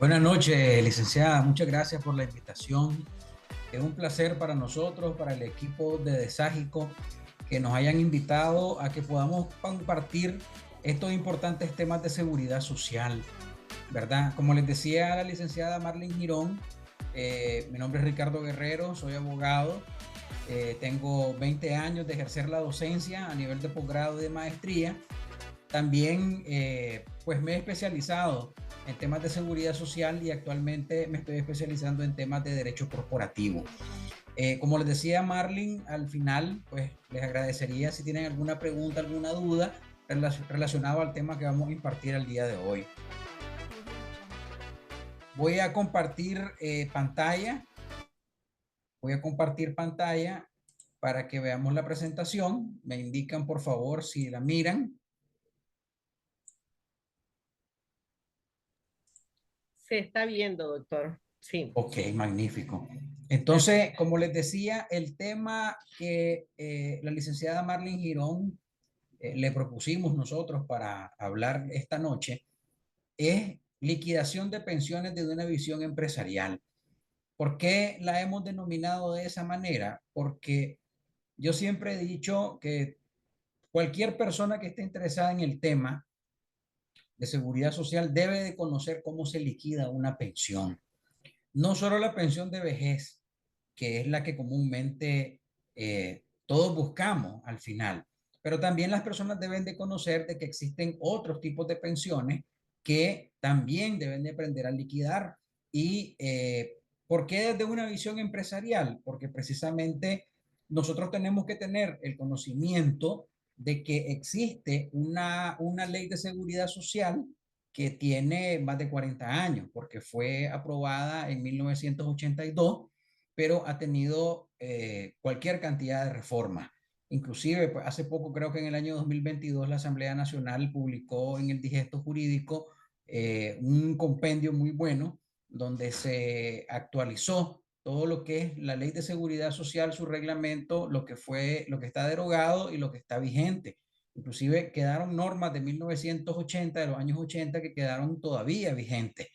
Buenas noches, licenciada. Muchas gracias por la invitación. Es un placer para nosotros, para el equipo de Deságico, que nos hayan invitado a que podamos compartir estos importantes temas de seguridad social, ¿verdad? Como les decía la licenciada Marlene Girón, mi nombre es Ricardo Guerrero, soy abogado, tengo 20 años de ejercer la docencia a nivel de posgrado y de maestría. También, pues me he especializado en temas de seguridad social y actualmente me estoy especializando en temas de derecho corporativo. Como les decía Marlene, al final, pues les agradecería si tienen alguna pregunta, alguna duda relacionado al tema que vamos a impartir el día de hoy. Voy a compartir pantalla. Voy a compartir pantalla para que veamos la presentación. Me indican, por favor, si la miran. Se está viendo, doctor. Sí. Ok, magnífico. Entonces, como les decía, el tema que la licenciada Marlene Girón le propusimos nosotros para hablar esta noche es liquidación de pensiones desde una visión empresarial. ¿Por qué la hemos denominado de esa manera? Porque yo siempre he dicho que cualquier persona que esté interesada en el tema de seguridad social debe de conocer cómo se liquida una pensión. No solo la pensión de vejez, que es la que comúnmente todos buscamos al final, pero también las personas deben de conocer de que existen otros tipos de pensiones que también deben de aprender a liquidar. ¿Y por qué desde una visión empresarial? Porque precisamente nosotros tenemos que tener el conocimiento de que existe una ley de seguridad social que tiene más de 40 años, porque fue aprobada en 1982, pero ha tenido cualquier cantidad de reformas. Inclusive, pues, hace poco, creo que en el año 2022, la Asamblea Nacional publicó en el Digesto Jurídico un compendio muy bueno donde se actualizó todo lo que es la Ley de Seguridad Social, su reglamento, lo que fue, lo que está derogado y lo que está vigente. Inclusive quedaron normas de 1980, de los años 80, que quedaron todavía vigentes.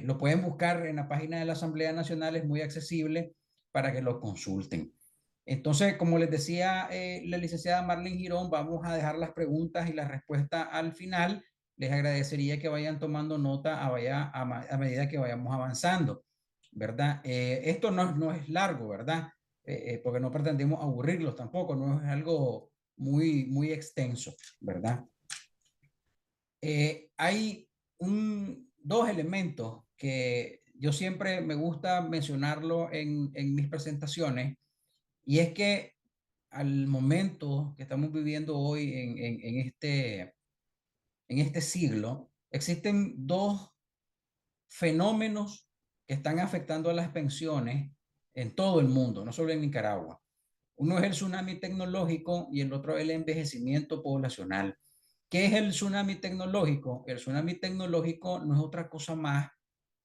Lo pueden buscar en la página de la Asamblea Nacional, es muy accesible para que lo consulten. Entonces, como les decía la licenciada Marlene Girón, vamos a dejar las preguntas y las respuestas al final. Les agradecería que vayan tomando nota a medida que vayamos avanzando, ¿verdad? Esto no es largo, ¿verdad? Porque no pretendemos aburrirlos tampoco, no es algo muy extenso, ¿verdad? Hay dos elementos que yo siempre me gusta mencionarlo en mis presentaciones, y es que al momento que estamos viviendo hoy en este siglo, existen dos fenómenos que están afectando a las pensiones en todo el mundo, no solo en Nicaragua. Uno es el tsunami tecnológico y el otro es el envejecimiento poblacional. ¿Qué es el tsunami tecnológico? El tsunami tecnológico no es otra cosa más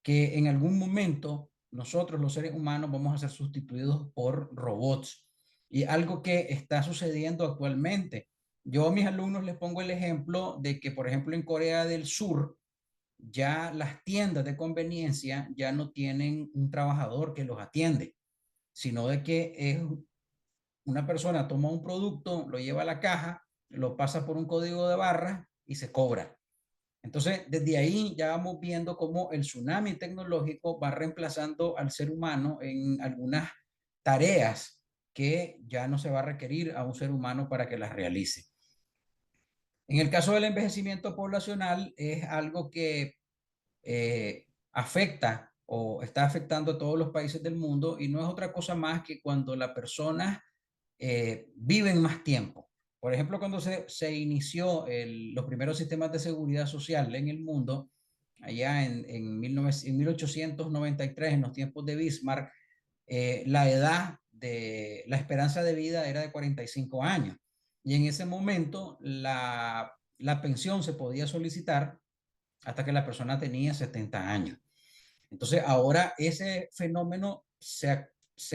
que en algún momento nosotros los seres humanos vamos a ser sustituidos por robots. Y algo que está sucediendo actualmente. Yo a mis alumnos les pongo el ejemplo de que, por ejemplo, en Corea del Sur, ya las tiendas de conveniencia ya no tienen un trabajador que los atiende, sino de que es una persona toma un producto, lo lleva a la caja, lo pasa por un código de barras y se cobra. Entonces, desde ahí ya vamos viendo cómo el tsunami tecnológico va reemplazando al ser humano en algunas tareas que ya no se va a requerir a un ser humano para que las realice. En el caso del envejecimiento poblacional, es algo que afecta o está afectando a todos los países del mundo, y no es otra cosa más que cuando las personas viven más tiempo. Por ejemplo, cuando se inició los primeros sistemas de seguridad social en el mundo, allá en 1893, en los tiempos de Bismarck, la edad de la esperanza de vida era de 45 años. Y en ese momento la pensión se podía solicitar hasta que la persona tenía 70 años. Entonces, ahora ese fenómeno se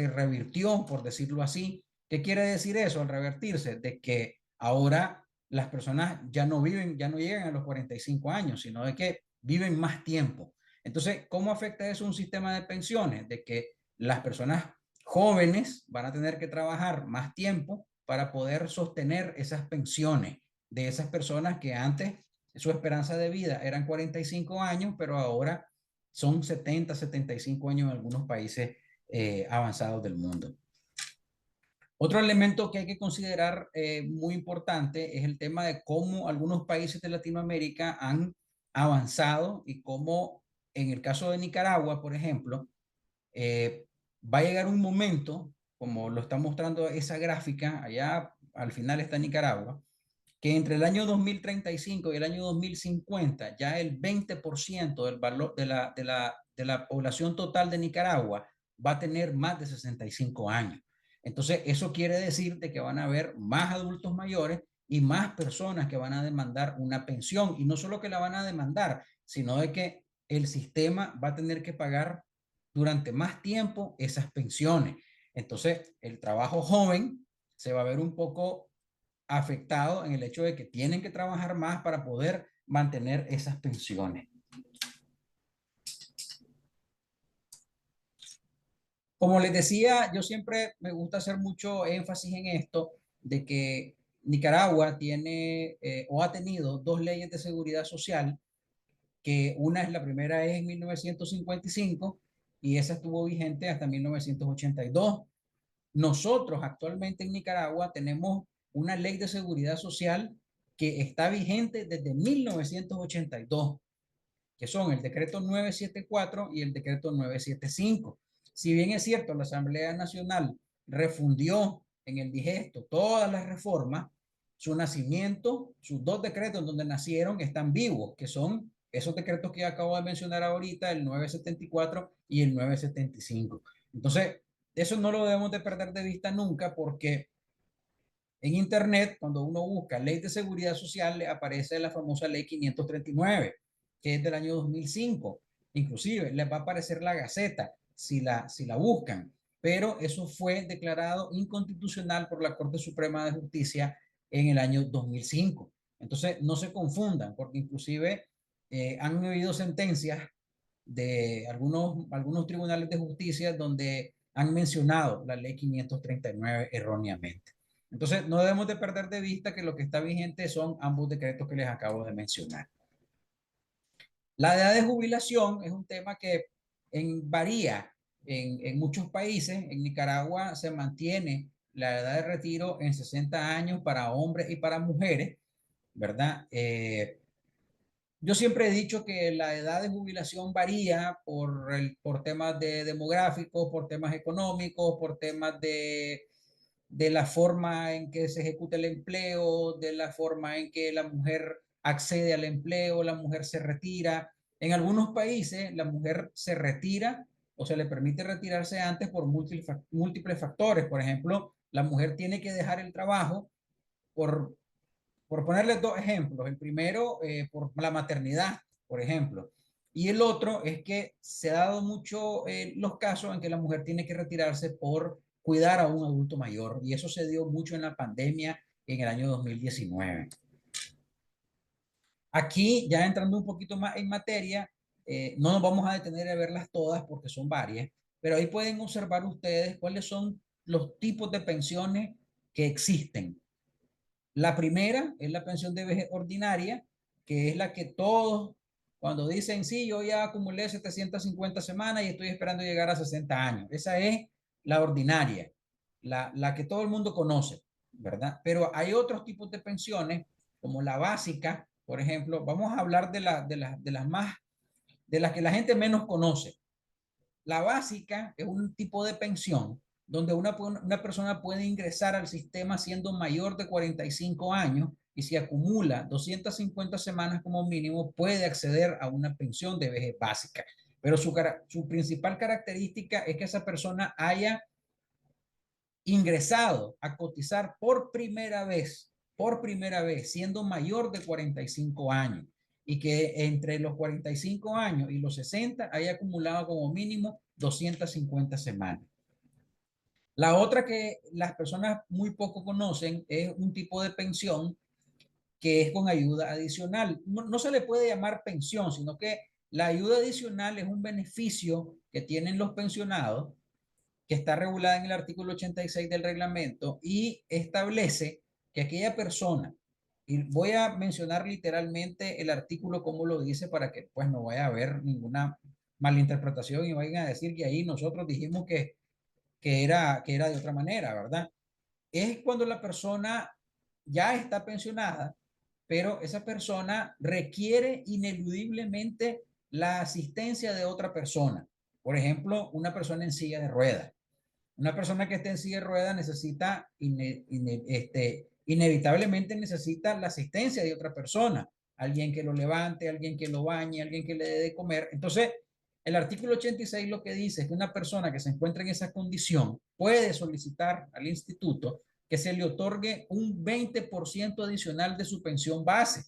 revirtió, por decirlo así. ¿Qué quiere decir eso al revertirse? De que ahora las personas ya no viven, ya no llegan a los 45 años, sino de que viven más tiempo. Entonces, ¿cómo afecta eso un sistema de pensiones? De que las personas jóvenes van a tener que trabajar más tiempo para poder sostener esas pensiones de esas personas que antes su esperanza de vida eran 45 años, pero ahora son 70, 75 años en algunos países avanzados del mundo. Otro elemento que hay que considerar muy importante es el tema de cómo algunos países de Latinoamérica han avanzado y cómo en el caso de Nicaragua, por ejemplo, va a llegar un momento, como lo está mostrando esa gráfica, allá al final está Nicaragua, que entre el año 2035 y el año 2050 ya el 20% del valor de la población total de Nicaragua va a tener más de 65 años. Entonces, eso quiere decir de que van a haber más adultos mayores y más personas que van a demandar una pensión. Y no solo que la van a demandar, sino de que el sistema va a tener que pagar durante más tiempo esas pensiones. Entonces, el trabajo joven se va a ver un poco afectado en el hecho de que tienen que trabajar más para poder mantener esas pensiones. Como les decía, yo siempre me gusta hacer mucho énfasis en esto, de que Nicaragua tiene o ha tenido dos leyes de seguridad social, que una es la primera es en 1955 y esa estuvo vigente hasta 1982. Nosotros actualmente en Nicaragua tenemos una ley de seguridad social que está vigente desde 1982, que son el decreto 974 y el decreto 975. Si bien es cierto, la Asamblea Nacional refundió en el digesto todas las reformas, su nacimiento, sus dos decretos donde nacieron están vivos, que son esos decretos que acabo de mencionar ahorita, el 974 y el 975. Entonces, eso no lo debemos de perder de vista nunca porque en Internet, cuando uno busca ley de seguridad social, le aparece la famosa ley 539, que es del año 2005. Inclusive les va a aparecer la Gaceta si la buscan, pero eso fue declarado inconstitucional por la Corte Suprema de Justicia en el año 2005. Entonces, no se confundan, porque inclusive han habido sentencias de algunos tribunales de justicia donde han mencionado la ley 539 erróneamente. Entonces, no debemos de perder de vista que lo que está vigente son ambos decretos que les acabo de mencionar. La edad de jubilación es un tema que varía en muchos países. En Nicaragua se mantiene la edad de retiro en 60 años para hombres y para mujeres, ¿verdad? Yo siempre he dicho que la edad de jubilación varía por temas de demográficos, por temas económicos, por temas de la forma en que se ejecuta el empleo, de la forma en que la mujer accede al empleo, la mujer se retira. En algunos países la mujer se retira o se le permite retirarse antes por múltiples factores. Por ejemplo, la mujer tiene que dejar el trabajo por ponerles dos ejemplos. El primero, por la maternidad, por ejemplo. Y el otro es que se ha dado mucho los casos en que la mujer tiene que retirarse por cuidar a un adulto mayor. Y eso se dio mucho en la pandemia en el año 2019. Aquí, ya entrando un poquito más en materia, no nos vamos a detener a verlas todas porque son varias, pero ahí pueden observar ustedes cuáles son los tipos de pensiones que existen. La primera es la pensión de vejez ordinaria, que es la que todos, cuando dicen, sí, yo ya acumulé 750 semanas y estoy esperando llegar a 60 años. Esa es la ordinaria, la que todo el mundo conoce, ¿verdad? Pero hay otros tipos de pensiones, como la básica, por ejemplo. Vamos a hablar de las más, de las que la gente menos conoce. La básica es un tipo de pensión donde una persona puede ingresar al sistema siendo mayor de 45 años y si acumula 250 semanas como mínimo puede acceder a una pensión de vejez básica. Pero su principal característica es que esa persona haya ingresado a cotizar por primera vez, siendo mayor de 45 años y que entre los 45 años y los 60 haya acumulado como mínimo 250 semanas. La otra que las personas muy poco conocen es un tipo de pensión que es con ayuda adicional. No, no se le puede llamar pensión, sino que La ayuda adicional es un beneficio que tienen los pensionados, que está regulada en el artículo 86 del reglamento y establece que aquella persona, y voy a mencionar literalmente el artículo como lo dice para que pues no vaya a haber ninguna malinterpretación y vayan a decir que ahí nosotros dijimos que era de otra manera, ¿verdad? Es cuando la persona ya está pensionada, pero esa persona requiere ineludiblemente la asistencia de otra persona. Por ejemplo, una persona en silla de ruedas. Una persona que esté en silla de ruedas necesita, inevitablemente necesita la asistencia de otra persona. Alguien que lo levante, alguien que lo bañe, alguien que le dé de comer. Entonces, el artículo 86 lo que dice es que una persona que se encuentra en esa condición puede solicitar al instituto que se le otorgue un 20% adicional de su pensión base.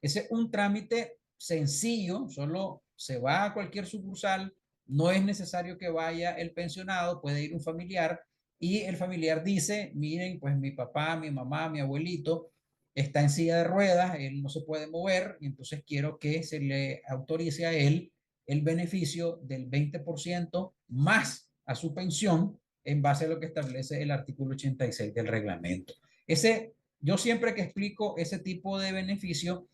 Ese es un trámite sencillo, solo se va a cualquier sucursal, no es necesario que vaya el pensionado, puede ir un familiar y el familiar dice, miren, pues mi papá, mi mamá, mi abuelito está en silla de ruedas, él no se puede mover y entonces quiero que se le autorice a él el beneficio del 20% más a su pensión en base a lo que establece el artículo 86 del reglamento. Yo siempre que explico ese tipo de beneficio,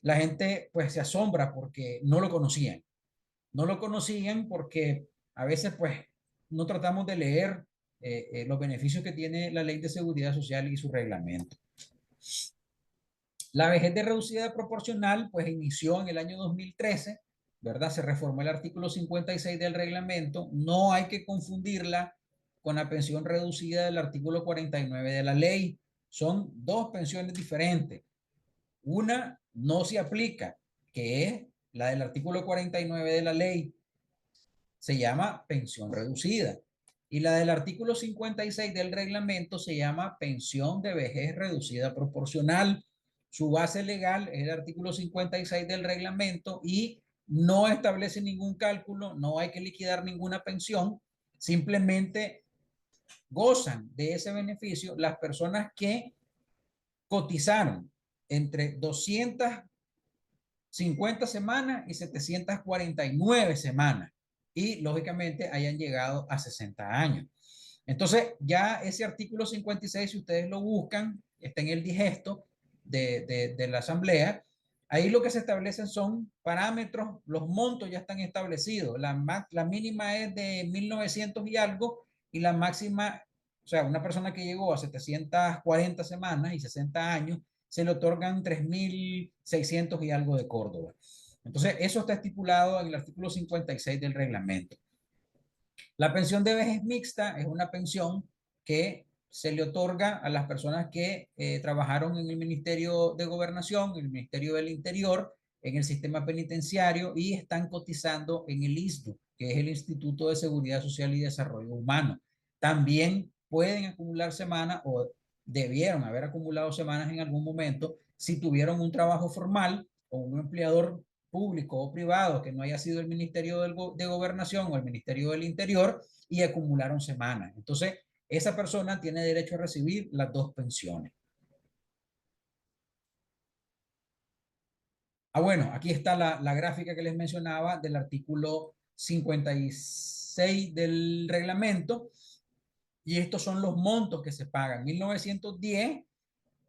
la gente pues se asombra porque no lo conocían. No lo conocían porque a veces pues no tratamos de leer los beneficios que tiene la Ley de Seguridad Social y su reglamento. La vejez de reducida proporcional pues inició en el año 2013, ¿verdad? Se reformó el artículo 56 del reglamento. No hay que confundirla con la pensión reducida del artículo 49 de la ley. Son dos pensiones diferentes. Una no se aplica, que es la del artículo 49 de la ley. Se llama pensión reducida. Y la del artículo 56 del reglamento se llama pensión de vejez reducida proporcional. Su base legal es el artículo 56 del reglamento y no establece ningún cálculo, no hay que liquidar ninguna pensión, simplemente gozan de ese beneficio las personas que cotizaron entre 250 semanas y 749 semanas y lógicamente hayan llegado a 60 años. Entonces, ya ese artículo 56, si ustedes lo buscan, está en el digesto de la Asamblea. Ahí lo que se establecen son parámetros, los montos ya están establecidos. La mínima es de 1900 y algo y la máxima, o sea, una persona que llegó a 740 semanas y 60 años, se le otorgan 3600 y algo de Córdoba. Entonces, eso está estipulado en el artículo 56 del reglamento. La pensión de vejez mixta es una pensión que se le otorga a las personas que trabajaron en el Ministerio de Gobernación, en el Ministerio del Interior, en el sistema penitenciario y están cotizando en el ISDU, que es el Instituto de Seguridad Social y Desarrollo Humano. También pueden acumular semanas o debieron haber acumulado semanas en algún momento si tuvieron un trabajo formal o un empleador público o privado que no haya sido el Ministerio de Gobernación o el Ministerio del Interior y acumularon semanas. Entonces, esa persona tiene derecho a recibir las dos pensiones. Bueno, aquí está la gráfica que les mencionaba del artículo 56 del reglamento y estos son los montos que se pagan. 1910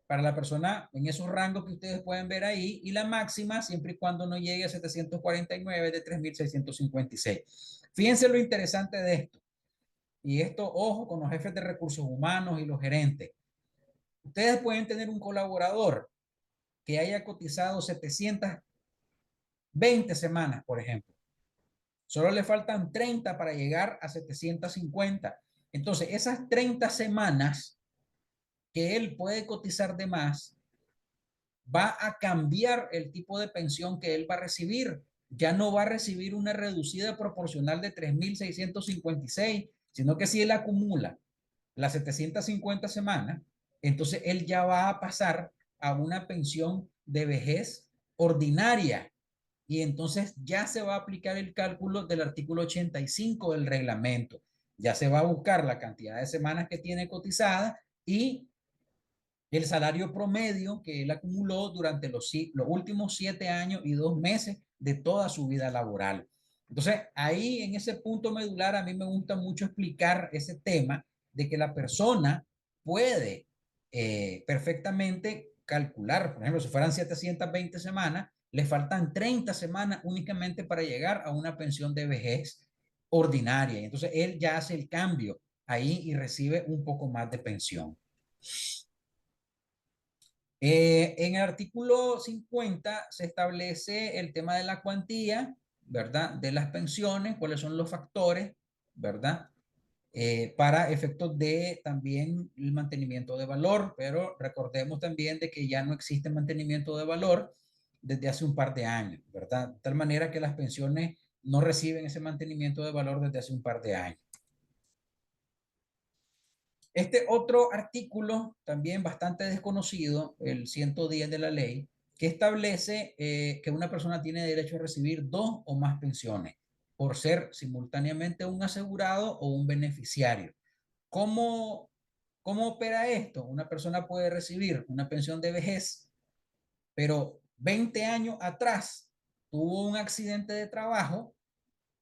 para la persona en esos rangos que ustedes pueden ver ahí y la máxima siempre y cuando no llegue a 749 de 3656. Fíjense lo interesante de esto. Y esto, ojo, con los jefes de recursos humanos y los gerentes. Ustedes pueden tener un colaborador que haya cotizado 720 semanas, por ejemplo. Solo le faltan 30 para llegar a 750. Entonces, esas 30 semanas que él puede cotizar de más, va a cambiar el tipo de pensión que él va a recibir. Ya no va a recibir una reducida proporcional de 3656, sino que si él acumula las 750 semanas, entonces él ya va a pasar a una pensión de vejez ordinaria y entonces ya se va a aplicar el cálculo del artículo 85 del reglamento. Ya se va a buscar la cantidad de semanas que tiene cotizada y el salario promedio que él acumuló durante los últimos 7 años y 2 meses de toda su vida laboral. Entonces, ahí en ese punto medular, a mí me gusta mucho explicar ese tema de que la persona puede perfectamente calcular, por ejemplo, si fueran 720 semanas, le faltan 30 semanas únicamente para llegar a una pensión de vejez ordinaria. Y entonces él ya hace el cambio ahí y recibe un poco más de pensión. En el artículo 50 se establece el tema de la cuantía, ¿verdad? De las pensiones, cuáles son los factores, ¿verdad? Para efectos de también el mantenimiento de valor, pero recordemos también de que ya no existe mantenimiento de valor desde hace un par de años, ¿verdad? De tal manera que las pensiones no reciben ese mantenimiento de valor desde hace un par de años. Este otro artículo, también bastante desconocido, el 110 de la ley, que establece que una persona tiene derecho a recibir 2 o más pensiones por ser simultáneamente un asegurado o un beneficiario. ¿Cómo, cómo opera esto? Una persona puede recibir una pensión de vejez, pero 20 años atrás tuvo un accidente de trabajo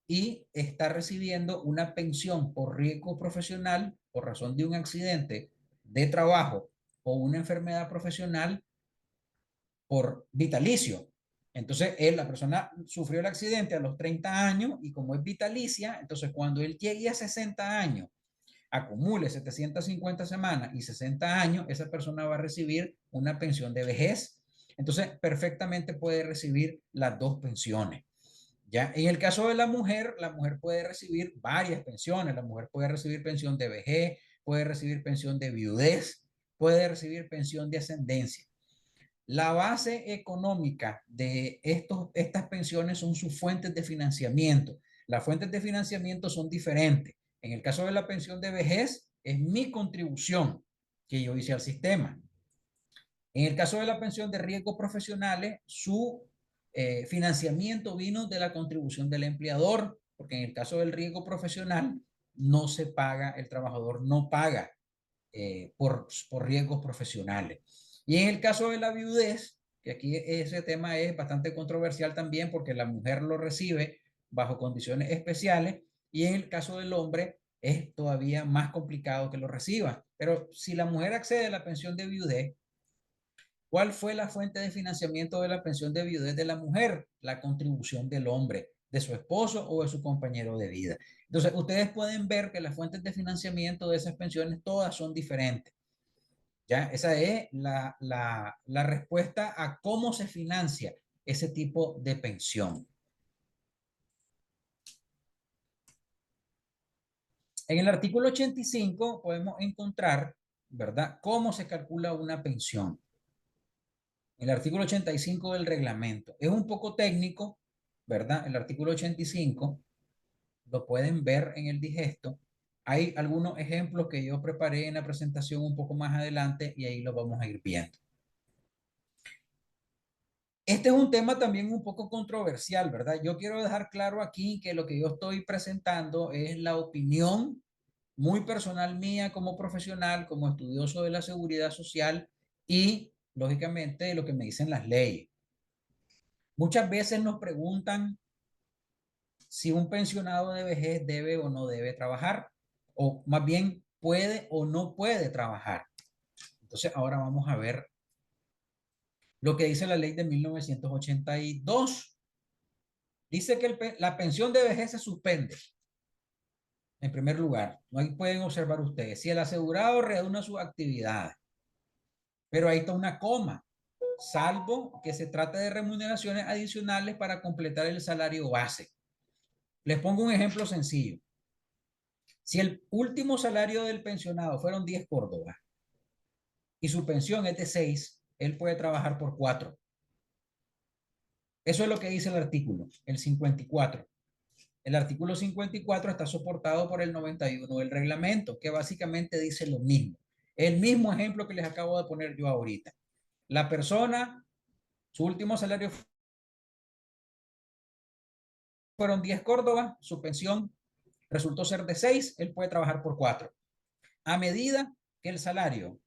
y está recibiendo una pensión por riesgo profesional por razón de un accidente de trabajo o una enfermedad profesional por vitalicio. Entonces, la persona sufrió el accidente a los 30 años y como es vitalicia, entonces cuando él llegue a 60 años, acumule 750 semanas y 60 años, esa persona va a recibir una pensión de vejez. Entonces, perfectamente puede recibir las 2 pensiones. ¿Ya? En el caso de la mujer puede recibir varias pensiones. La mujer puede recibir pensión de vejez, puede recibir pensión de viudez, puede recibir pensión de ascendencia. La base económica de estas pensiones son sus fuentes de financiamiento. Las fuentes de financiamiento son diferentes. En el caso de la pensión de vejez, es mi contribución que yo hice al sistema. En el caso de la pensión de riesgos profesionales, su financiamiento vino de la contribución del empleador, porque en el caso del riesgo profesional no se paga, el trabajador no paga por riesgos profesionales. Y en el caso de la viudez, que aquí ese tema es bastante controversial también porque la mujer lo recibe bajo condiciones especiales y en el caso del hombre es todavía más complicado que lo reciba. Pero si la mujer accede a la pensión de viudez, ¿cuál fue la fuente de financiamiento de la pensión de viudez de la mujer? La contribución del hombre, de su esposo o de su compañero de vida. Entonces, ustedes pueden ver que las fuentes de financiamiento de esas pensiones todas son diferentes. ¿Ya? Esa es la respuesta a cómo se financia ese tipo de pensión. En el artículo 85 podemos encontrar, ¿verdad?, cómo se calcula una pensión. El artículo 85 del reglamento. Es un poco técnico, ¿verdad? El artículo 85 lo pueden ver en el digesto. Hay algunos ejemplos que yo preparé en la presentación un poco más adelante y ahí lo vamos a ir viendo. Este es un tema también un poco controversial, ¿verdad? Yo quiero dejar claro aquí que lo que yo estoy presentando es la opinión muy personal mía como profesional, como estudioso de la seguridad social y, lógicamente, lo que me dicen las leyes. Muchas veces nos preguntan si un pensionado de vejez debe o no debe trabajar, o más bien puede o no puede trabajar. Entonces, ahora vamos a ver lo que dice la ley de 1982. Dice que la pensión de vejez se suspende. En primer lugar, ahí pueden observar ustedes, si el asegurado reúne sus actividades, pero ahí está una coma, salvo que se trate de remuneraciones adicionales para completar el salario base. Les pongo un ejemplo sencillo. Si el último salario del pensionado fueron 10 córdobas y su pensión es de 6, él puede trabajar por 4. Eso es lo que dice el artículo, el 54. El artículo 54 está soportado por el 91 del reglamento, que básicamente dice lo mismo. El mismo ejemplo que les acabo de poner yo ahorita. La persona, su último salario fueron 10 córdobas, su pensión resultó ser de 6, él puede trabajar por 4. A medida que el salario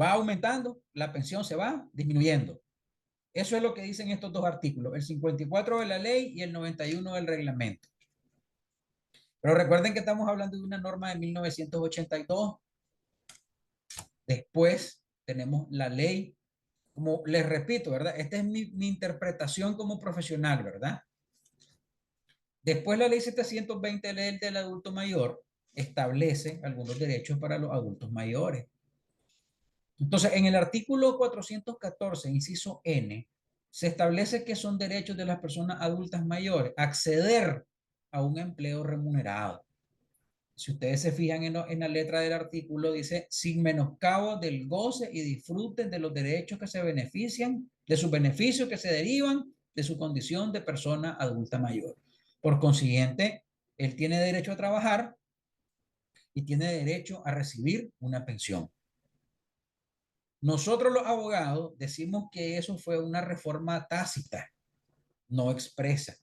va aumentando, la pensión se va disminuyendo. Eso es lo que dicen estos dos artículos, el 54 de la ley y el 91 del reglamento. Pero recuerden que estamos hablando de una norma de 1982. Después tenemos la ley, como les repito, ¿verdad? Esta es mi interpretación como profesional, ¿verdad? Después la ley 720, ley del adulto mayor, establece algunos derechos para los adultos mayores. Entonces, en el artículo 414, inciso N, se establece que son derechos de las personas adultas mayores acceder a un empleo remunerado. Si ustedes se fijan en la letra del artículo, dice, sin menoscabo del goce y disfruten de los derechos que se benefician, de sus beneficios que se derivan de su condición de persona adulta mayor. Por consiguiente, él tiene derecho a trabajar y tiene derecho a recibir una pensión. Nosotros los abogados decimos que eso fue una reforma tácita, no expresa.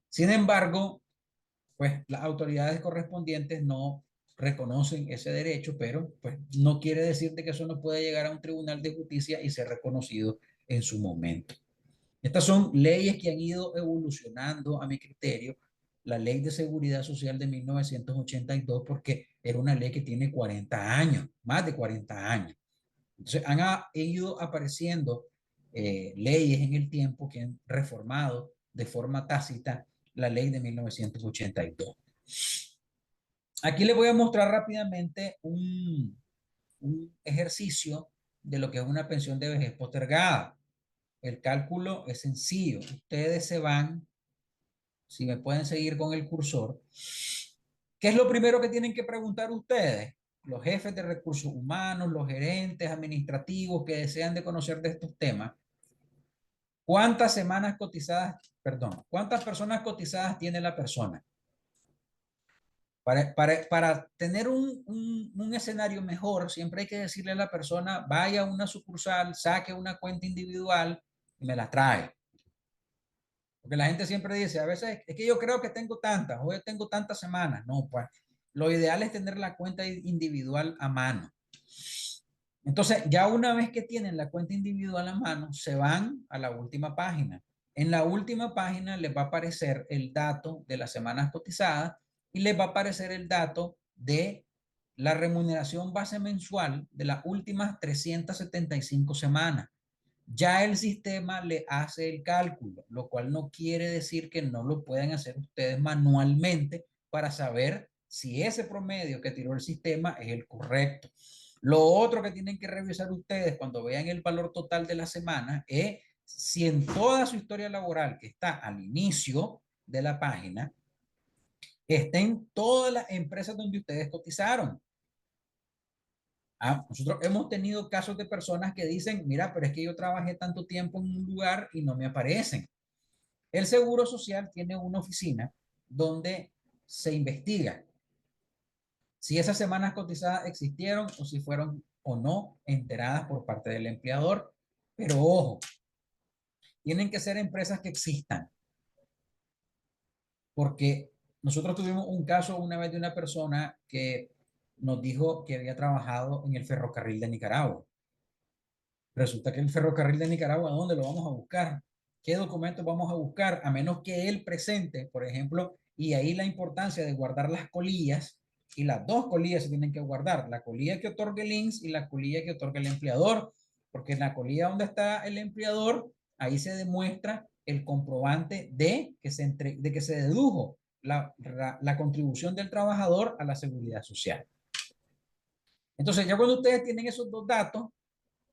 Sin embargo, pues las autoridades correspondientes no reconocen ese derecho, pero pues no quiere decir de que eso no puede llegar a un tribunal de justicia y ser reconocido en su momento. Estas son leyes que han ido evolucionando a mi criterio. La Ley de Seguridad Social de 1982, porque era una ley que tiene 40 años, más de 40 años. Entonces han ido apareciendo leyes en el tiempo que han reformado de forma tácita la ley de 1982. Aquí les voy a mostrar rápidamente un ejercicio de lo que es una pensión de vejez postergada. El cálculo es sencillo. Ustedes se van, si me pueden seguir con el cursor, ¿qué es lo primero que tienen que preguntar ustedes? Los jefes de recursos humanos, los gerentes administrativos que desean de conocer de estos temas. ¿Cuántas semanas cotizadas, perdón, cuántas personas cotizadas tiene la persona? Para tener un escenario mejor, siempre hay que decirle a la persona, vaya a una sucursal, saque una cuenta individual y me la trae. Porque la gente siempre dice, a veces es que yo creo que tengo tantas, o yo tengo tantas semanas. No, pues lo ideal es tener la cuenta individual a mano. Entonces, ya una vez que tienen la cuenta individual a mano, se van a la última página. En la última página les va a aparecer el dato de las semanas cotizadas y les va a aparecer el dato de la remuneración base mensual de las últimas 375 semanas. Ya el sistema le hace el cálculo, lo cual no quiere decir que no lo puedan hacer ustedes manualmente para saber si ese promedio que tiró el sistema es el correcto. Lo otro que tienen que revisar ustedes cuando vean el valor total de la semana es si en toda su historia laboral que está al inicio de la página, estén todas las empresas donde ustedes cotizaron. Nosotros hemos tenido casos de personas que dicen, mira, pero es que yo trabajé tanto tiempo en un lugar y no me aparecen. El Seguro Social tiene una oficina donde se investiga si esas semanas cotizadas existieron o si fueron o no enteradas por parte del empleador. Pero ojo, tienen que ser empresas que existan, porque nosotros tuvimos un caso una vez de una persona que nos dijo que había trabajado en el ferrocarril de Nicaragua. Resulta que el ferrocarril de Nicaragua, ¿dónde lo vamos a buscar? ¿Qué documentos vamos a buscar? A menos que él presente, por ejemplo, y ahí la importancia de guardar las colillas, y las dos colillas se tienen que guardar, la colilla que otorga el INSS y la colilla que otorga el empleador, porque en la colilla donde está el empleador, ahí se demuestra el comprobante de que se dedujo la contribución del trabajador a la seguridad social. Entonces, ya cuando ustedes tienen esos dos datos,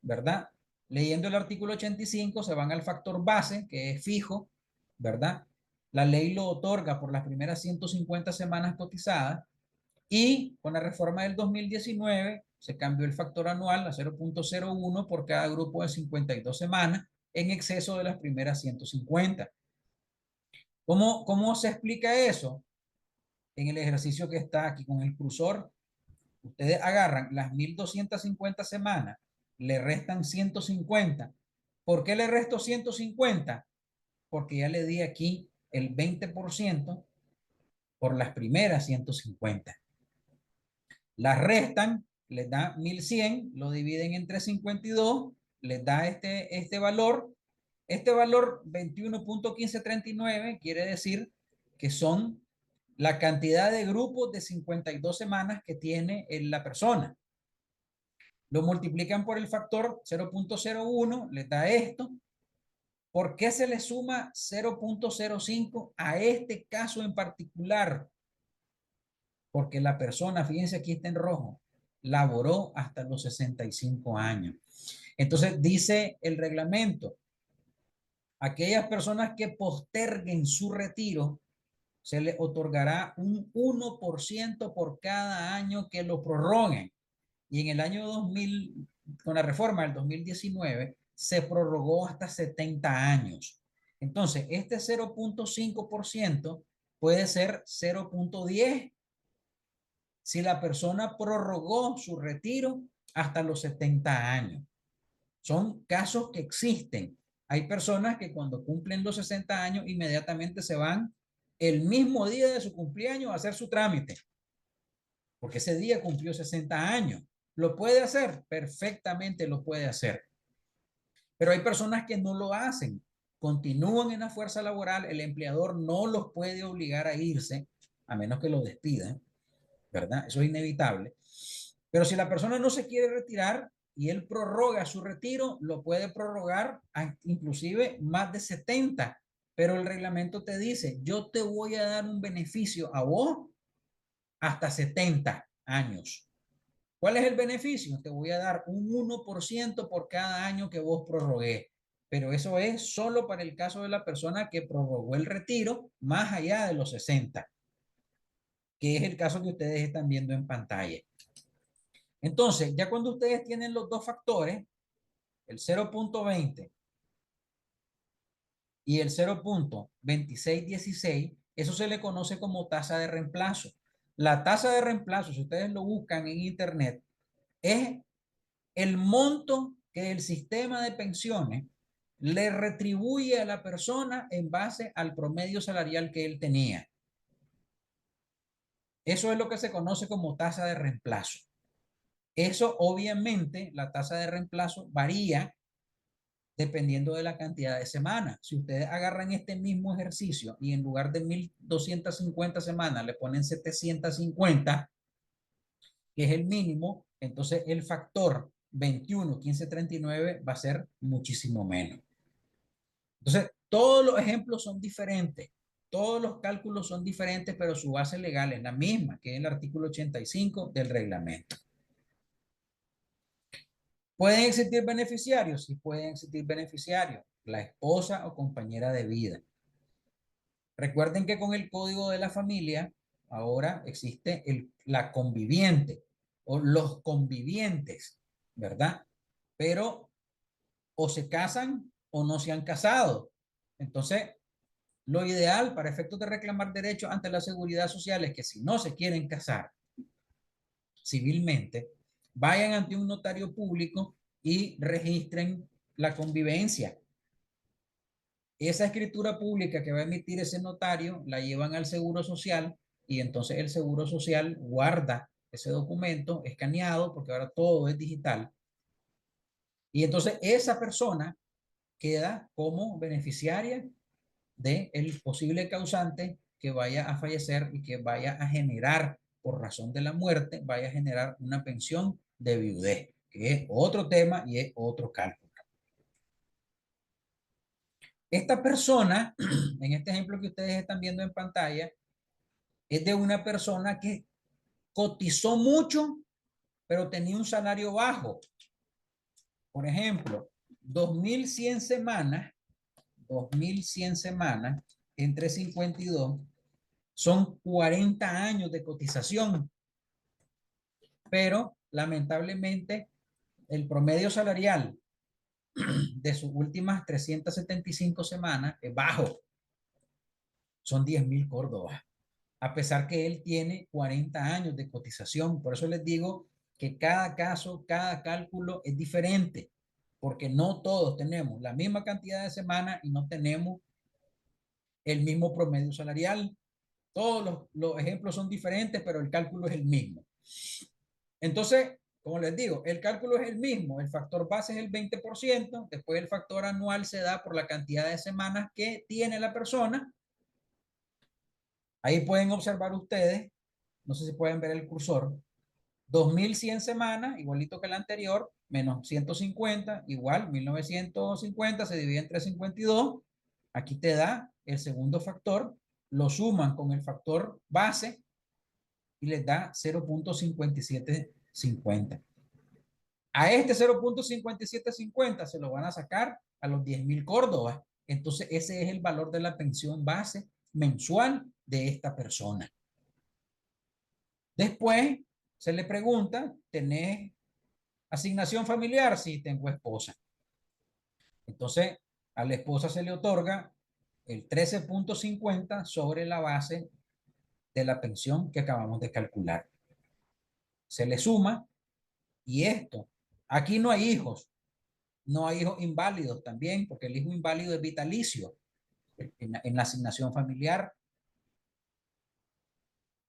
¿verdad? Leyendo el artículo 85, se van al factor base, que es fijo, ¿verdad? La ley lo otorga por las primeras 150 semanas cotizadas y con la reforma del 2019 se cambió el factor anual a 0.01 por cada grupo de 52 semanas en exceso de las primeras 150. ¿Cómo se explica eso? En el ejercicio que está aquí con el cursor, ustedes agarran las 1250 semanas, le restan 150. ¿Por qué le resto 150? Porque ya le di aquí el 20% por las primeras 150. Las restan, les da 1100, lo dividen entre 52, les da este valor. Este valor 21.1539 quiere decir que son la cantidad de grupos de 52 semanas que tiene la persona. Lo multiplican por el factor 0.01, les da esto. ¿Por qué se le suma 0.05 a este caso en particular? Porque la persona, fíjense aquí está en rojo, laboró hasta los 65 años. Entonces dice el reglamento, aquellas personas que posterguen su retiro, se les otorgará un 1% por cada año que lo prorroguen. Y en el año 2000, con la reforma del 2019, se prorrogó hasta 70 años. Entonces, este 0.5% puede ser 0.10 si la persona prorrogó su retiro hasta los 70 años. Son casos que existen. Hay personas que cuando cumplen los 60 años inmediatamente se van el mismo día de su cumpleaños a hacer su trámite, porque ese día cumplió 60 años. ¿Lo puede hacer? Perfectamente lo puede hacer. Pero hay personas que no lo hacen. Continúan en la fuerza laboral, el empleador no los puede obligar a irse, a menos que lo despidan, ¿verdad? Eso es inevitable. Pero si la persona no se quiere retirar y él prorroga su retiro, lo puede prorrogar a inclusive más de 70. Pero el reglamento te dice, yo te voy a dar un beneficio a vos hasta 70 años. ¿Cuál es el beneficio? Te voy a dar un 1% por cada año que vos prorrogué. Pero eso es solo para el caso de la persona que prorrogó el retiro más allá de los 60, que es el caso que ustedes están viendo en pantalla. Entonces, ya cuando ustedes tienen los dos factores, el 0.20 y el 0.2616, eso se le conoce como tasa de reemplazo. La tasa de reemplazo, si ustedes lo buscan en internet, es el monto que el sistema de pensiones le retribuye a la persona en base al promedio salarial que él tenía. Eso es lo que se conoce como tasa de reemplazo. Eso obviamente, la tasa de reemplazo varía dependiendo de la cantidad de semanas. Si ustedes agarran este mismo ejercicio y en lugar de 1250 semanas le ponen 750, que es el mínimo, entonces el factor 21, 15, 39 va a ser muchísimo menos. Entonces, todos los ejemplos son diferentes, todos los cálculos son diferentes, pero su base legal es la misma, que es el artículo 85 del reglamento. ¿Pueden existir beneficiarios? Sí, pueden existir beneficiarios, la esposa o compañera de vida. Recuerden que con el Código de la Familia ahora existe la conviviente o los convivientes, ¿verdad? Pero o se casan o no se han casado. Entonces, lo ideal para efectos de reclamar derechos ante la seguridad social es que si no se quieren casar civilmente, vayan ante un notario público y registren la convivencia. Esa escritura pública que va a emitir ese notario la llevan al Seguro Social y entonces el Seguro Social guarda ese documento escaneado, porque ahora todo es digital. Y entonces esa persona queda como beneficiaria del posible causante que vaya a fallecer y que vaya a generar, por razón de la muerte, vaya a generar una pensión de viudez, que es otro tema y es otro cálculo. Esta persona, en este ejemplo que ustedes están viendo en pantalla, es de una persona que cotizó mucho, pero tenía un salario bajo. Por ejemplo, 2100 semanas, 2100 semanas entre 52 son 40 años de cotización, pero lamentablemente el promedio salarial de sus últimas 375 semanas es bajo, son 10.000 córdobas, a pesar que él tiene 40 años de cotización. Por eso les digo que cada caso, cada cálculo es diferente, porque no todos tenemos la misma cantidad de semanas y no tenemos el mismo promedio salarial. Todos los ejemplos son diferentes, pero el cálculo es el mismo. Entonces, como les digo, el cálculo es el mismo. El factor base es el 20%. Después el factor anual se da por la cantidad de semanas que tiene la persona. Ahí pueden observar ustedes, no sé si pueden ver el cursor, 2100 semanas, igualito que la anterior, menos 150, igual, 1950 se divide entre 52. Aquí te da el segundo factor, lo suman con el factor base y les da 0.5750. A este 0.5750 se lo van a sacar a los 10.000 córdobas. Entonces, ese es el valor de la pensión base mensual de esta persona. Después se le pregunta, ¿tenés asignación familiar? Sí, tengo esposa. Entonces, a la esposa se le otorga el 13.50 sobre la base de la pensión que acabamos de calcular. Se le suma y esto, aquí no hay hijos, no hay hijos inválidos también, porque el hijo inválido es vitalicio en la asignación familiar.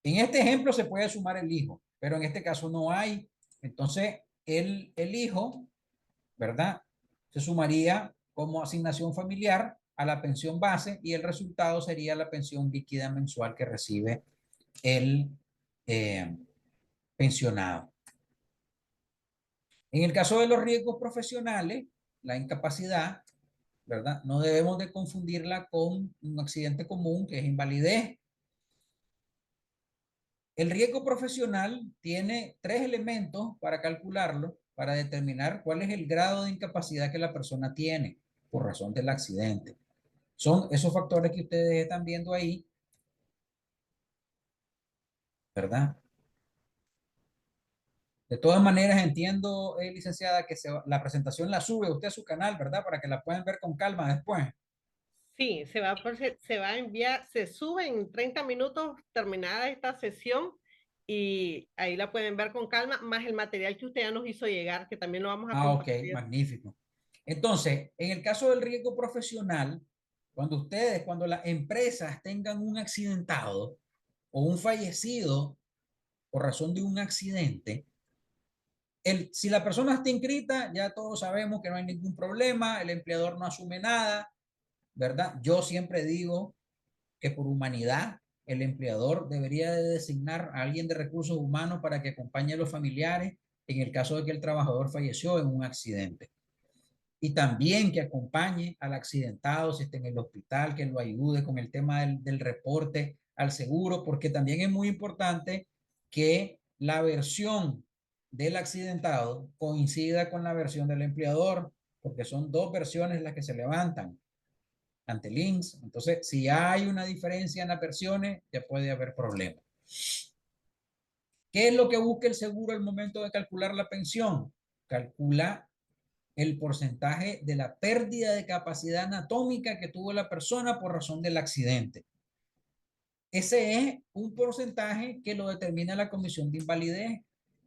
En este ejemplo se puede sumar el hijo, pero en este caso no hay. Entonces, el hijo, ¿verdad? Se sumaría como asignación familiar a la pensión base y el resultado sería la pensión líquida mensual que recibe el eh, pensionado. En el caso de los riesgos profesionales, la incapacidad, ¿verdad? No debemos de confundirla con un accidente común que es invalidez. El riesgo profesional tiene tres elementos para calcularlo, para determinar cuál es el grado de incapacidad que la persona tiene por razón del accidente. Son esos factores que ustedes están viendo ahí, ¿verdad? De todas maneras, entiendo, licenciada, que la presentación la sube usted a su canal, ¿verdad? Para que la puedan ver con calma después. Sí, se va a enviar, se sube en 30 minutos terminada esta sesión y ahí la pueden ver con calma, más el material que usted ya nos hizo llegar, que también lo vamos a Ah, ok, compartir. magnífico. Entonces, en el caso del riesgo profesional, cuando las empresas tengan un accidentado o un fallecido por razón de un accidente, si la persona está inscrita, ya todos sabemos que no hay ningún problema, el empleador no asume nada, ¿verdad? Yo siempre digo que por humanidad el empleador debería de designar a alguien de recursos humanos para que acompañe a los familiares en el caso de que el trabajador falleció en un accidente. Y también que acompañe al accidentado si está en el hospital, que lo ayude con el tema del reporte al seguro, porque también es muy importante que la versión del accidentado coincida con la versión del empleador, porque son dos versiones las que se levantan ante el INSS. Entonces, si hay una diferencia en las versiones, ya puede haber problemas. ¿Qué es lo que busca el seguro al momento de calcular la pensión? Calcula el porcentaje de la pérdida de capacidad anatómica que tuvo la persona por razón del accidente. Ese es un porcentaje que lo determina la comisión de invalidez.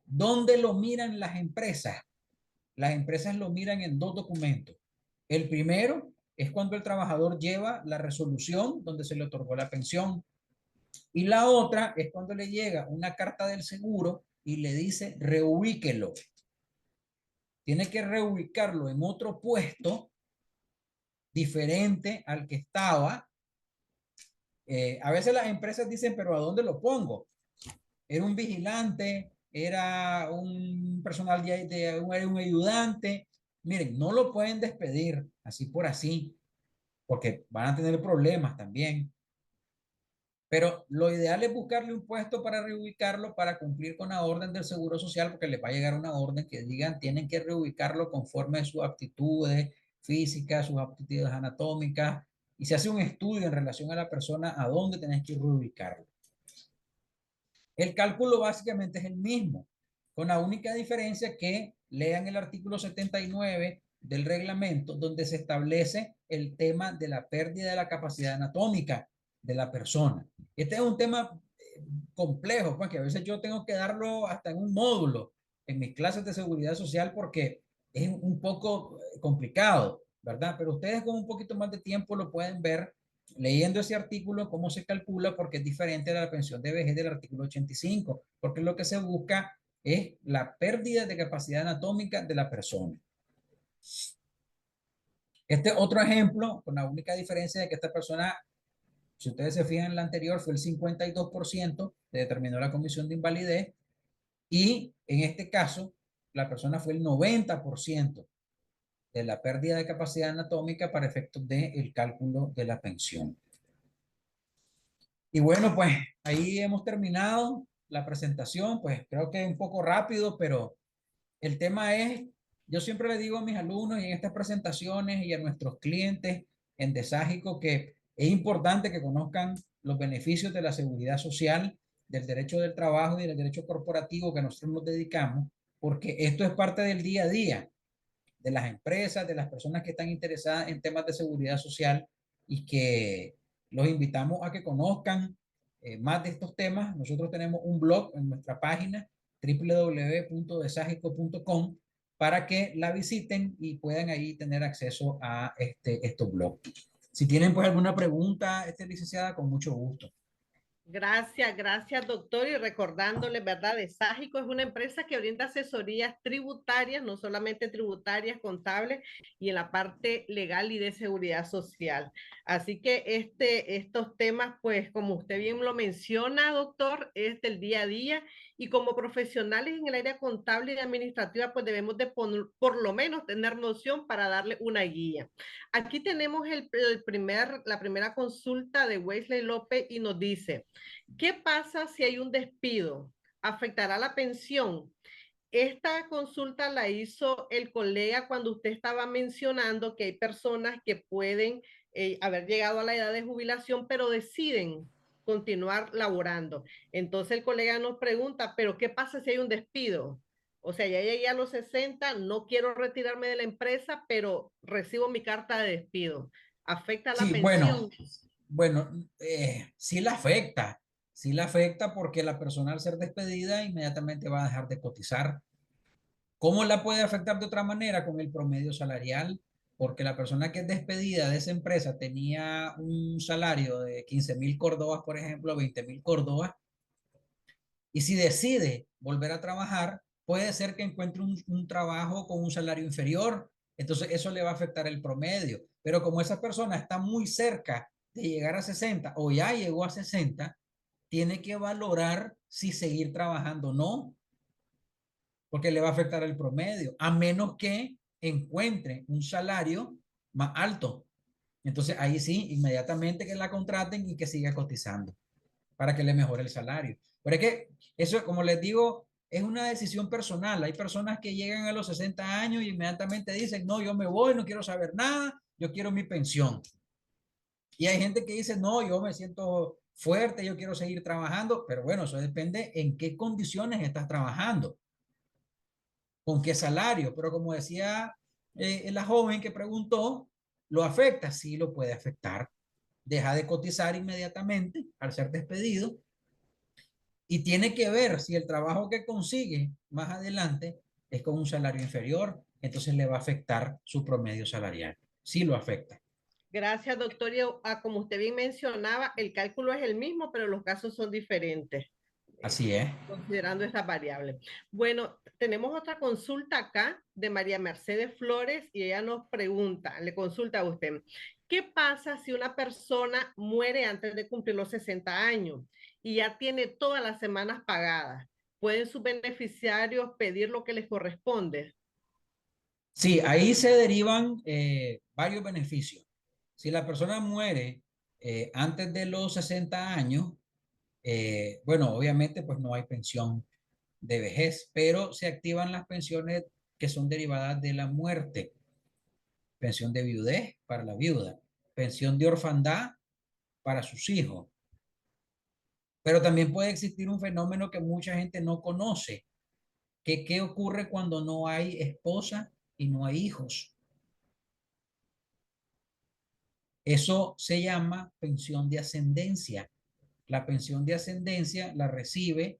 ¿Dónde lo miran las empresas? Las empresas lo miran en dos documentos. El primero es cuando el trabajador lleva la resolución donde se le otorgó la pensión. Y la otra es cuando le llega una carta del seguro y le dice reubíquelo. Tiene que reubicarlo en otro puesto diferente al que estaba. A veces las empresas dicen, pero ¿a dónde lo pongo? Era un vigilante, era un personal era un ayudante. Miren, no lo pueden despedir así por así, porque van a tener problemas también. Pero lo ideal es buscarle un puesto para reubicarlo, para cumplir con la orden del Seguro Social, porque les va a llegar una orden que digan tienen que reubicarlo conforme a sus aptitudes físicas, sus aptitudes anatómicas, y se hace un estudio en relación a la persona a dónde tenés que reubicarlo. El cálculo básicamente es el mismo, con la única diferencia que lean el artículo 79 del reglamento, donde se establece el tema de la pérdida de la capacidad anatómica de la persona. Este es un tema complejo, porque a veces yo tengo que darlo hasta en un módulo en mis clases de seguridad social porque es un poco complicado, ¿verdad? Pero ustedes con un poquito más de tiempo lo pueden ver leyendo ese artículo, cómo se calcula, porque es diferente a la pensión de vejez del artículo 85, porque lo que se busca es la pérdida de capacidad anatómica de la persona. Este otro ejemplo, con la única diferencia de que esta persona, si ustedes se fijan en la anterior, fue el 52% que determinó la comisión de invalidez, y en este caso, la persona fue el 90% de la pérdida de capacidad anatómica para efectos del cálculo de la pensión. Y bueno, pues ahí hemos terminado la presentación, pues creo que un poco rápido, pero el tema es, yo siempre le digo a mis alumnos y en estas presentaciones y a nuestros clientes en Deságico que es importante que conozcan los beneficios de la seguridad social, del derecho del trabajo y del derecho corporativo que nosotros nos dedicamos, porque esto es parte del día a día de las empresas, de las personas que están interesadas en temas de seguridad social, y que los invitamos a que conozcan más de estos temas. Nosotros tenemos un blog en nuestra página www.desagico.com para que la visiten y puedan ahí tener acceso a estos blogs. Si tienen pues alguna pregunta, licenciada, con mucho gusto. Gracias, gracias, doctor. Y recordándole, ¿verdad? Deságico es una empresa que brinda asesorías tributarias, no solamente tributarias, contables y en la parte legal y de seguridad social. Así que estos temas, pues, como usted bien lo menciona, doctor, es del día a día, y como profesionales en el área contable y administrativa, pues debemos de por lo menos tener noción para darle una guía. Aquí tenemos la primera consulta de Wesley López y nos dice: ¿qué pasa si hay un despido? ¿Afectará la pensión? Esta consulta la hizo el colega cuando usted estaba mencionando que hay personas que pueden haber llegado a la edad de jubilación, pero deciden continuar laborando. Entonces el colega nos pregunta, ¿pero qué pasa si hay un despido? O sea, ya llegué a los 60, no quiero retirarme de la empresa, pero recibo mi carta de despido. ¿Afecta la Sí, bueno, pensión? bueno, sí la afecta porque la persona al ser despedida inmediatamente va a dejar de cotizar. ¿Cómo la puede afectar de otra manera? Con el promedio salarial, porque la persona que es despedida de esa empresa tenía un salario de 15.000 córdobas, por ejemplo, 20.000 córdobas, y si decide volver a trabajar, puede ser que encuentre un trabajo con un salario inferior, entonces eso le va a afectar el promedio. Pero como esa persona está muy cerca de llegar a 60 o ya llegó a 60, tiene que valorar si seguir trabajando o no, porque le va a afectar el promedio, a menos que encuentre un salario más alto. Entonces ahí sí, inmediatamente que la contraten y que siga cotizando para que le mejore el salario. Pero es que eso, como les digo, es una decisión personal. Hay personas que llegan a los 60 años y inmediatamente dicen, no, yo me voy, no quiero saber nada, yo quiero mi pensión. Y hay gente que dice, no, yo me siento fuerte, yo quiero seguir trabajando, pero bueno, eso depende en qué condiciones estás trabajando, con qué salario. Pero como decía la joven que preguntó, ¿lo afecta? Sí, lo puede afectar. Deja de cotizar inmediatamente al ser despedido, y tiene que ver si el trabajo que consigue más adelante es con un salario inferior, entonces le va a afectar su promedio salarial. Sí lo afecta. Gracias, doctor. Y como usted bien mencionaba, el cálculo es el mismo, pero los casos son diferentes, Así es. considerando estas variables. Bueno, tenemos otra consulta acá de María Mercedes Flores y ella nos pregunta, le consulta a usted: ¿qué pasa si una persona muere antes de cumplir los 60 años y ya tiene todas las semanas pagadas? ¿Pueden sus beneficiarios pedir lo que les corresponde? Sí, ahí se derivan varios beneficios. Si la persona muere antes de los 60 años, bueno, obviamente pues no hay pensión de vejez, pero se activan las pensiones que son derivadas de la muerte. Pensión de viudez para la viuda, pensión de orfandad para sus hijos. Pero también puede existir un fenómeno que mucha gente no conoce, que qué ocurre cuando no hay esposa y no hay hijos. Eso se llama pensión de ascendencia. La pensión de ascendencia la recibe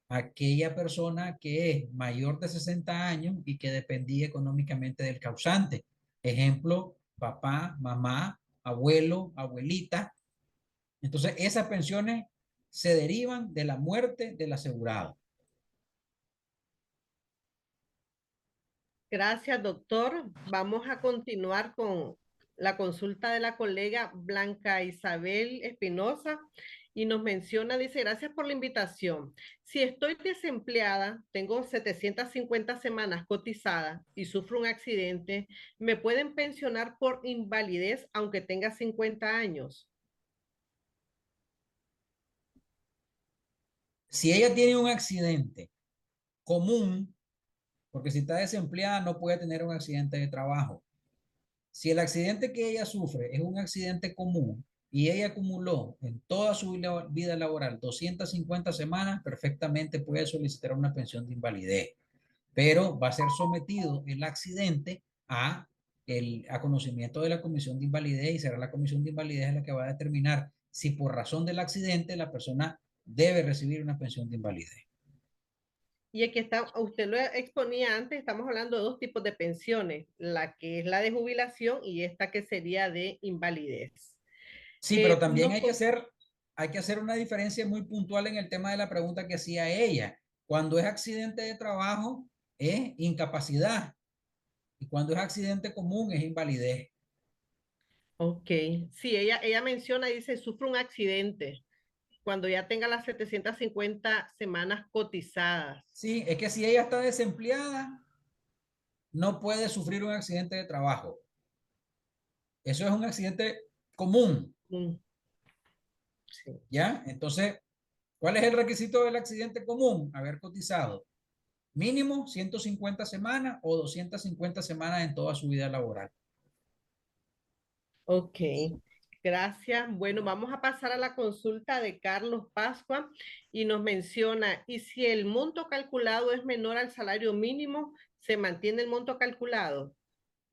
aquella persona que es mayor de 60 años y que dependía económicamente del causante. Ejemplo, papá, mamá, abuelo, abuelita. Entonces, esas pensiones se derivan de la muerte del asegurado. Gracias, doctor. Vamos a continuar con la consulta de la colega Blanca Isabel Espinosa y nos menciona, dice, gracias por la invitación. Si estoy desempleada, tengo 750 semanas cotizadas y sufro un accidente, ¿me pueden pensionar por invalidez aunque tenga 50 años? Si ella tiene un accidente común, porque si está desempleada no puede tener un accidente de trabajo. Si el accidente que ella sufre es un accidente común y ella acumuló en toda su vida laboral 250 semanas, perfectamente puede solicitar una pensión de invalidez, pero va a ser sometido el accidente a conocimiento de la comisión de invalidez y será la comisión de invalidez la que va a determinar si por razón del accidente la persona debe recibir una pensión de invalidez. Y aquí está, usted lo exponía antes, estamos hablando de dos tipos de pensiones, la que es la de jubilación y esta que sería de invalidez. Sí, pero también Nos, hay que hacer una diferencia muy puntual en el tema de la pregunta que hacía ella. Cuando es accidente de trabajo, es incapacidad. Y cuando es accidente común, es invalidez. ok, sí, ella menciona, dice, sufre un accidente cuando ya tenga las 750 semanas cotizadas. Sí, es que si ella está desempleada, no puede sufrir un accidente de trabajo. Eso es un accidente común, Mm, sí. ¿ya? Entonces, ¿cuál es el requisito del accidente común? Haber cotizado mínimo 150 semanas o 250 semanas en toda su vida laboral. Ok, gracias. Bueno, vamos a pasar a la consulta de Carlos Pascua y nos menciona, ¿y si el monto calculado es menor al salario mínimo, se mantiene el monto calculado?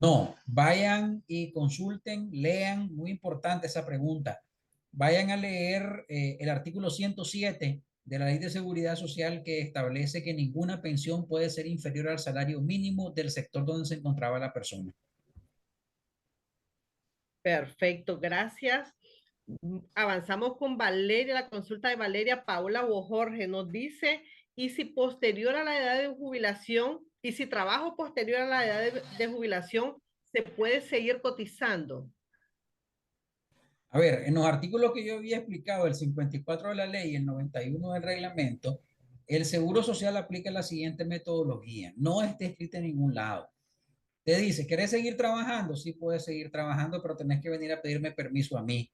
No, vayan y consulten, lean, muy importante esa pregunta. Vayan a leer el artículo 107 de la Ley de Seguridad Social que establece que ninguna pensión puede ser inferior al salario mínimo del sector donde se encontraba la persona. Perfecto, gracias. Avanzamos con Valeria, la consulta de Valeria Paula o Jorge nos dice, ¿y si posterior a la edad de jubilación, y si trabajo posterior a la edad de jubilación, se puede seguir cotizando? A ver, en los artículos que yo había explicado, el 54 de la ley y el 91 del reglamento, el Seguro Social aplica la siguiente metodología. No está escrita en ningún lado. Te dice, ¿querés seguir trabajando? Sí, puedes seguir trabajando, pero tenés que venir a pedirme permiso a mí,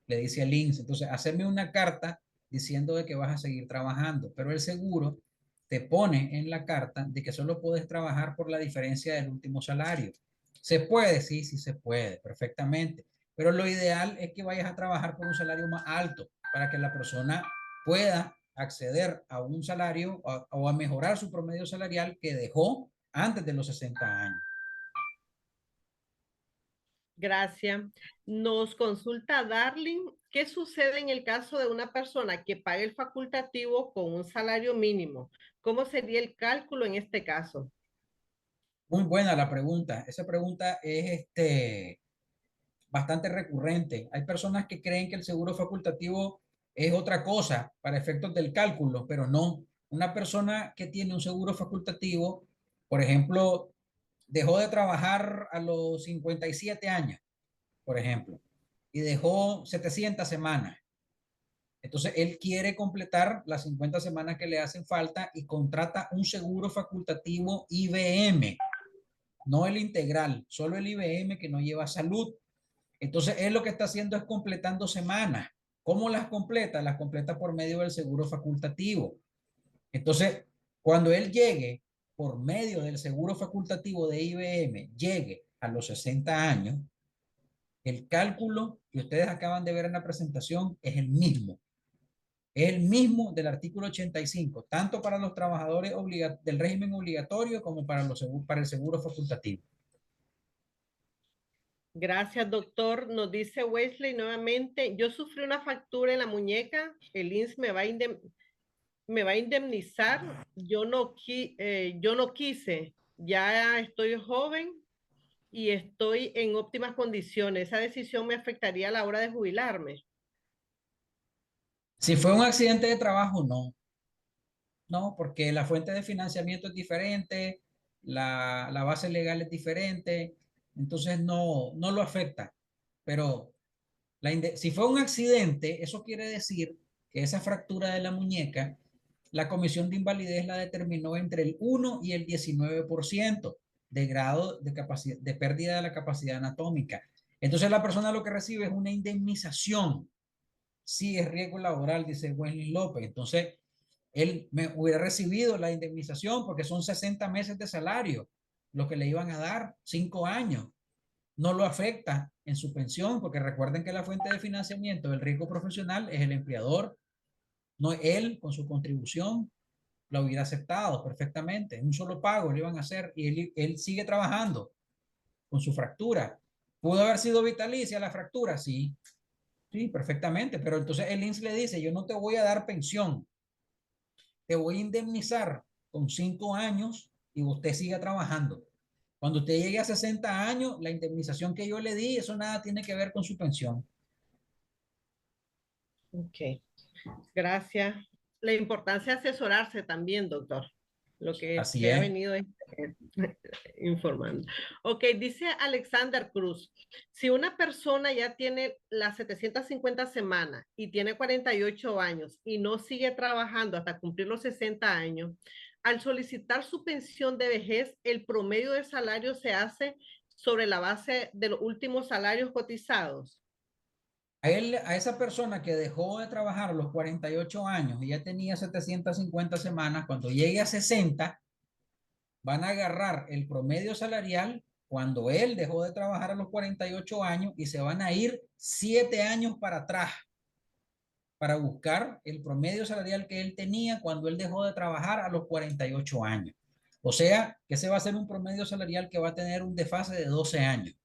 le dice al INSS. Entonces, hacerme una carta diciendo de que vas a seguir trabajando, pero el seguro te pone en la carta de que solo puedes trabajar por la diferencia del último salario. ¿Se puede? Sí, sí se puede, perfectamente. Pero lo ideal es que vayas a trabajar por un salario más alto para que la persona pueda acceder a un salario o a mejorar su promedio salarial que dejó antes de los 60 años. Gracias. Nos consulta Darling, ¿qué sucede en el caso de una persona que pague el facultativo con un salario mínimo? ¿Cómo sería el cálculo en este caso? Muy buena la pregunta. Esa pregunta es bastante recurrente. Hay personas que creen que el seguro facultativo es otra cosa para efectos del cálculo, pero no. Una persona que tiene un seguro facultativo, por ejemplo, dejó de trabajar a los 57 años, por ejemplo, y dejó 700 semanas. Entonces, él quiere completar las 50 semanas que le hacen falta y contrata un seguro facultativo IBM, no el integral, solo el IBM que no lleva salud. Entonces, él lo que está haciendo es completando semanas. ¿Cómo las completa? Las completa por medio del seguro facultativo. Entonces, cuando él llegue por medio del seguro facultativo de IBM, llegue a los 60 años, el cálculo que ustedes acaban de ver en la presentación es el mismo. Es el mismo del artículo 85, tanto para los trabajadores del régimen obligatorio como para el seguro facultativo. Gracias, doctor. Nos dice Wesley nuevamente, yo sufrí una fractura en la muñeca, el INSS me va a indemnizar, yo no quise, ya estoy joven y estoy en óptimas condiciones. Esa decisión me afectaría a la hora de jubilarme. Si fue un accidente de trabajo, no. No, porque la fuente de financiamiento es diferente, la base legal es diferente, entonces no lo afecta. Pero si fue un accidente, eso quiere decir que esa fractura de la muñeca, la comisión de invalidez la determinó entre el 1 y el 19% de grado de capacidad, de pérdida de la capacidad anatómica. Entonces la persona lo que recibe es una indemnización. Sí, es riesgo laboral, dice Wesley López. Entonces, él me hubiera recibido la indemnización porque son 60 meses de salario, lo que le iban a dar, 5 años. No lo afecta en su pensión, porque recuerden que la fuente de financiamiento del riesgo profesional es el empleador, no él con su contribución la hubiera aceptado perfectamente. Un solo pago le iban a hacer y él sigue trabajando con su fractura. ¿Pudo haber sido vitalicia la fractura? Sí, sí, perfectamente. Pero entonces el INSS le dice, yo no te voy a dar pensión, te voy a indemnizar con 5 años y usted siga trabajando. Cuando usted llegue a 60 años, la indemnización que yo le di, eso nada tiene que ver con su pensión. Ok, gracias. La importancia de asesorarse también, doctor. Lo que Así se ha es. venido informando. Ok, dice Alexander Cruz, si una persona ya tiene las 750 semanas y tiene 48 años y no sigue trabajando hasta cumplir los 60 años, al solicitar su pensión de vejez, el promedio de salario se hace sobre la base de los últimos salarios cotizados. A esa persona que dejó de trabajar a los 48 años y ya tenía 750 semanas, cuando llegue a 60, van a agarrar el promedio salarial cuando él dejó de trabajar a los 48 años y se van a ir 7 años para atrás para buscar el promedio salarial que él tenía cuando él dejó de trabajar a los 48 años. O sea, que ese va a ser un promedio salarial que va a tener un desfase de 12 años,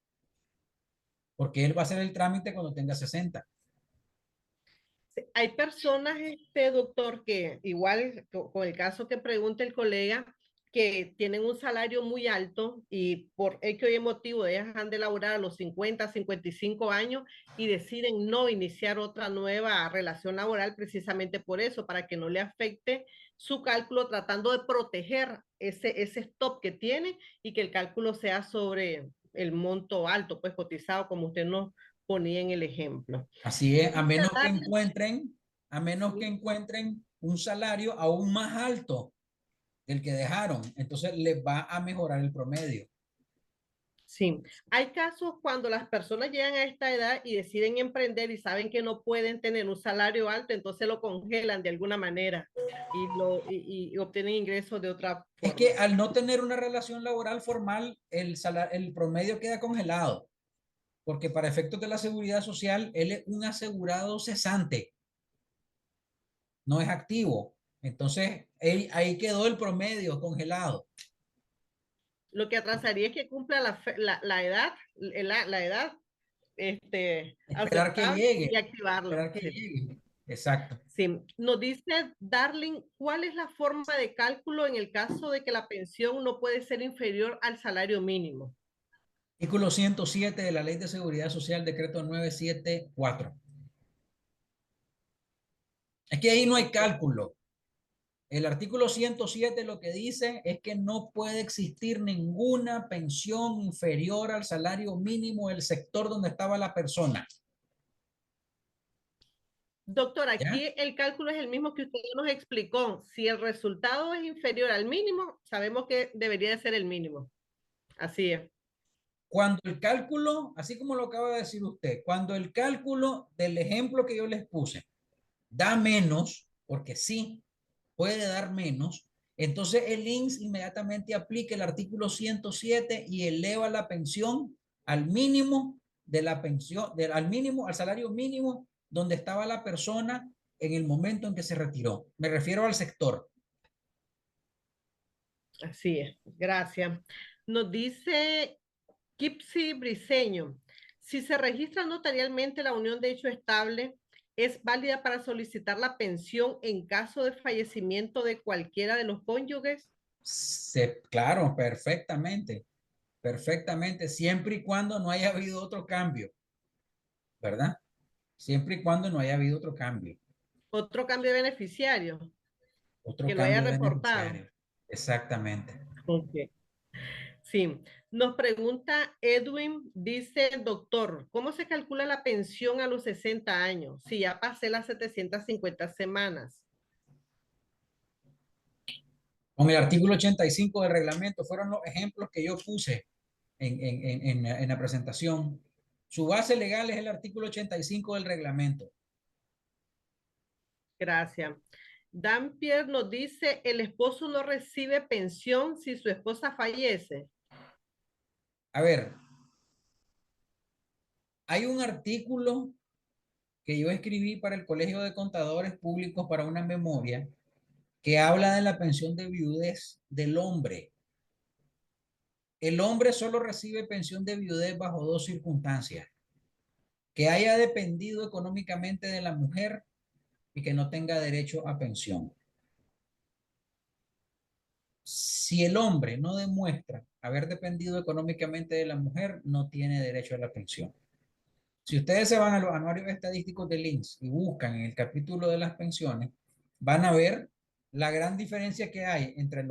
porque él va a hacer el trámite cuando tenga 60. Hay personas, doctor, que igual con el caso que pregunta el colega, que tienen un salario muy alto y por X o Y motivo dejan de laborar a los 50, 55 años y deciden no iniciar otra nueva relación laboral precisamente por eso, para que no le afecte su cálculo, tratando de proteger ese stop que tiene y que el cálculo sea sobre el monto alto, pues cotizado, como usted nos ponía en el ejemplo. Así es, a menos que Sí. encuentren un salario aún más alto del que dejaron, entonces les va a mejorar el promedio. Sí, hay casos cuando las personas llegan a esta edad y deciden emprender y saben que no pueden tener un salario alto, entonces lo congelan de alguna manera y obtienen ingresos de otra Es que forma. al no tener una relación laboral formal, el promedio queda congelado, porque para efectos de la seguridad social, él es un asegurado cesante, no es activo. Entonces, ahí quedó el promedio congelado. Lo que atrasaría es que cumpla la edad, la edad Esperar que aceptable y llegue, activarlo. esperar que Sí. llegue. Exacto. Sí. Nos dice Darling, ¿cuál es la forma de cálculo en el caso de que la pensión no puede ser inferior al salario mínimo? Artículo 107 de la Ley de Seguridad Social, decreto 974. Es que ahí no hay Ok. cálculo. El artículo 107 lo que dice es que no puede existir ninguna pensión inferior al salario mínimo del sector donde estaba la persona. Doctor, ¿Ya? aquí el cálculo es el mismo que usted nos explicó. Si el resultado es inferior al mínimo, sabemos que debería de ser el mínimo. Así es. Cuando el cálculo, así como lo acaba de decir usted, cuando el cálculo del ejemplo que yo les puse da menos, porque sí, puede dar menos, entonces el INSS inmediatamente aplica el artículo 107 y eleva la pensión al mínimo de la pensión, al mínimo, al salario mínimo donde estaba la persona en el momento en que se retiró. Me refiero al sector. Así es. Gracias. Nos dice Kipsi Briseño, si se registra notarialmente la unión de hecho estable, ¿es válida para solicitar la pensión en caso de fallecimiento de cualquiera de los cónyuges? Claro, perfectamente, perfectamente, siempre y cuando no haya habido otro cambio, ¿verdad? Siempre y cuando no haya habido otro cambio, Otro cambio de beneficiario otro que lo haya cambio de reportado. beneficiario. Exactamente. Ok. Sí, nos pregunta Edwin, dice, doctor, ¿cómo se calcula la pensión a los 60 años si ya pasé las 750 semanas? Con el artículo 85 del reglamento fueron los ejemplos que yo puse en la presentación. Su base legal es el artículo 85 del reglamento. Gracias. Dan Pierre nos dice, el esposo no recibe pensión si su esposa fallece. A ver, hay un artículo que yo escribí para el Colegio de Contadores Públicos para una memoria que habla de la pensión de viudez del hombre. El hombre solo recibe pensión de viudez bajo dos circunstancias: que haya dependido económicamente de la mujer y que no tenga derecho a pensión. Si el hombre no demuestra haber dependido económicamente de la mujer, no tiene derecho a la pensión. Si ustedes se van a los anuarios estadísticos del INSS y buscan en el capítulo de las pensiones, van a ver la gran diferencia que hay entre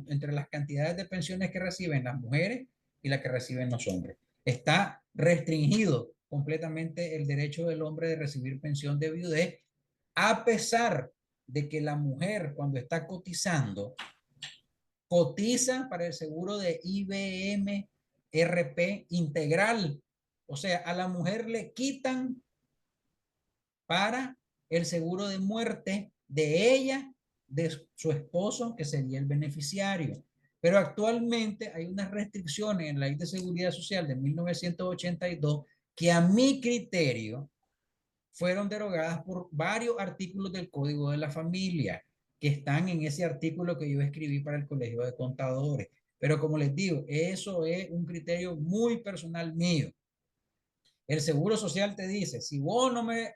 entre las cantidades de pensiones que reciben las mujeres y las que reciben los hombres. Está restringido completamente el derecho del hombre de recibir pensión de viudez, a pesar de que la mujer, cuando está cotizando, cotiza para el seguro de IBM RP integral. O sea, a la mujer le quitan para el seguro de muerte de ella, de su esposo, que sería el beneficiario. Pero actualmente hay unas restricciones en la Ley de Seguridad Social de 1982 que a mi criterio fueron derogadas por varios artículos del Código de la Familia que están en ese artículo que yo escribí para el Colegio de Contadores. Pero como les digo, eso es un criterio muy personal mío. El Seguro Social te dice, si vos no me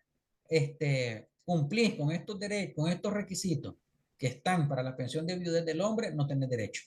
cumplís con estos derechos, con estos requisitos que están para la pensión de viudez del hombre, no tenés derecho.